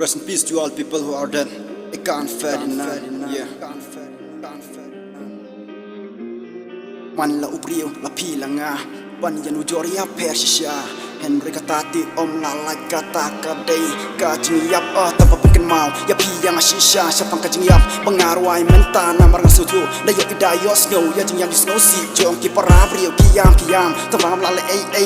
Rest in peace to all people who are dead. Ikan Ferdinand, yeah. Man la ubrio la pilanga, ban yanu joria persisha. Henry katati om lalai kata kadai kajing yap tanpa bikin mau ya yang shisha siapa kajing yap pengaruai mentana marang sutu dayo idayos snow ya jing yang di snow si jong ki parabrio kiam tamam lale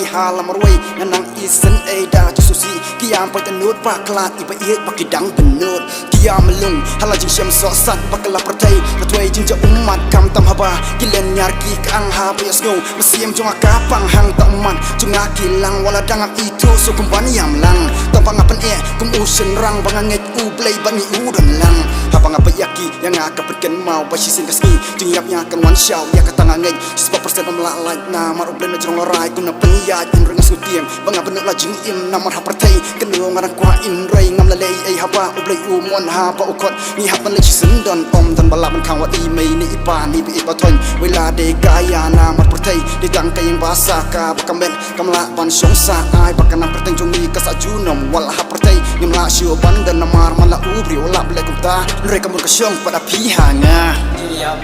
halam roi nang isen da susi kiam pa tenut pa klat iba iet pakidang benut kiam melung hala jing syam sosat pakala pertai patwai jing umat kam tam haba kilen nyarki kang haba ya snow mesim jong akapang hang taman jong akilang wala dangan itu so kumpani yang lang tampang apan kum usen rang banganget ublay bani udan lang habang apa yaki yang akapatkan mau basisin kasni jing yap nya kan wan shaw ya katanganget 10% melalai na marublen na jong larai kum na panyat in ring sutiang banga benut la jing im namar hapertai kenu ngarang kwa in rai ngam lalei haba ublay umon haba ukot ni hapan le sendon om dan balaban kang wa i mai ni ipan ni bi baton wela de gaya na marpertai de gang kayang basa ka bakamben kamla ban songsa ai bakana perteng jongi kasa junom wala hapertai ngimla sio bandan namar mala ubri wala ble kumta mereka mun kasyong pada pihanga diam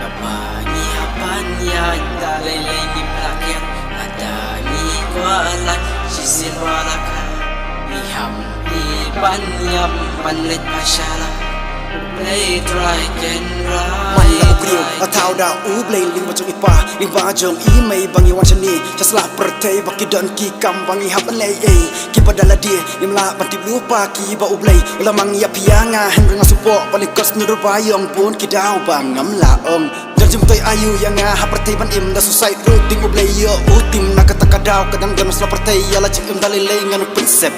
apa ni hapan ya dalai ni plaket ada ni kuala sisil walaka iham ni banyam manlet masyala play try can man la ubrio atau da ublay ling bajong ipa ling bajong imay bangi wan chani jasla pertai baki don ki kam bangi hapan lei ki padala dia imla pati lupa ki ba ublay ulah mangi apianga henry ngasupo palikos nurbayong pun ki dau bangam laong jumpai ayu yang hapertai ban im da susai ruting ublay yo utim nakatakadaw kadang ganos la pertai yala jim dalilay nganu prinsip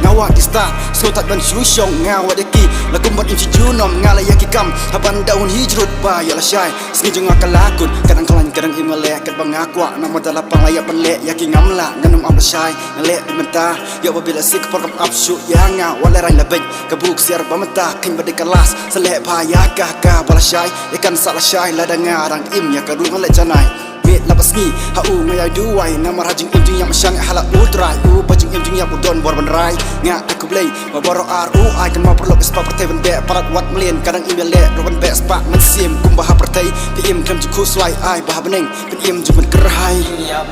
ngawa ista slotat ban syusyong ngawa deki lakumbat im junom ngala yaki kam haban daun hijrut ba yala syai sengijung akalakun kadang kalan kadang imale kat bangakwa nama dala pangaya panle yaki ngamla nganum am syai ngale dimenta ya babila sik porkam apsu yanga wala rai labej kabuk siar bamata kin bade kelas selek payaka ka bala syai ikan salah syai ladang ngarang im ya kadung ngale janai bet lapas ni hau ngaya duai nama rajing im jing yang masyang hala ultra u bajing im jing yang budon bor benrai nga aku blay babaro ru ai kan ma perlu spa pertai bende parat wat melien kadang im le roban be spa mensim kumbah pertai pi im kam juku slai ai bah beneng pi im jumen kerhai diam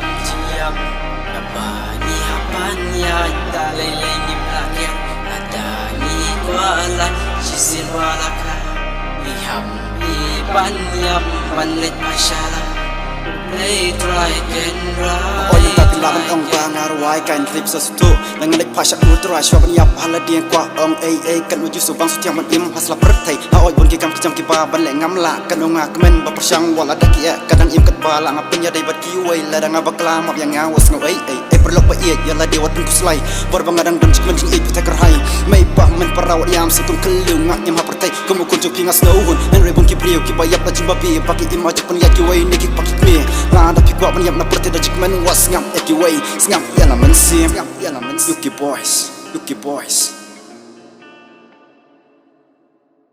apa ni hapan ya dalai ni plaket ada ni kuala sisil walaka iham ni banyam manlet masyala play try can Oy tak laban ong bangarwai kan trip sesuatu nanganek pasyak ultra syaban yap hala dia kwa ong kan uju subang sutiang man im hasla pertai ha oy bon ki kam kejam ki baban le ngamla kan onga kemen ba persyang wala dakia kadang im kat bala ngapenya dai bat ki wai ladang abakla map yang ngawas ngoi perlu pa iya yala dewat pun kuslai bor bangadang dam jikmen jing tak kerhai mai bah men parawat yam situng kelung ngak nyam pertai kumu kunjuk pingas nauhun henry bon ki brio ki bayap la jimbabi paki imaj pen ya ki wai nikik paki me la da pi kwa ban yap na pertai da jikmen was ngam eki wai ngam yana mensim yuki boys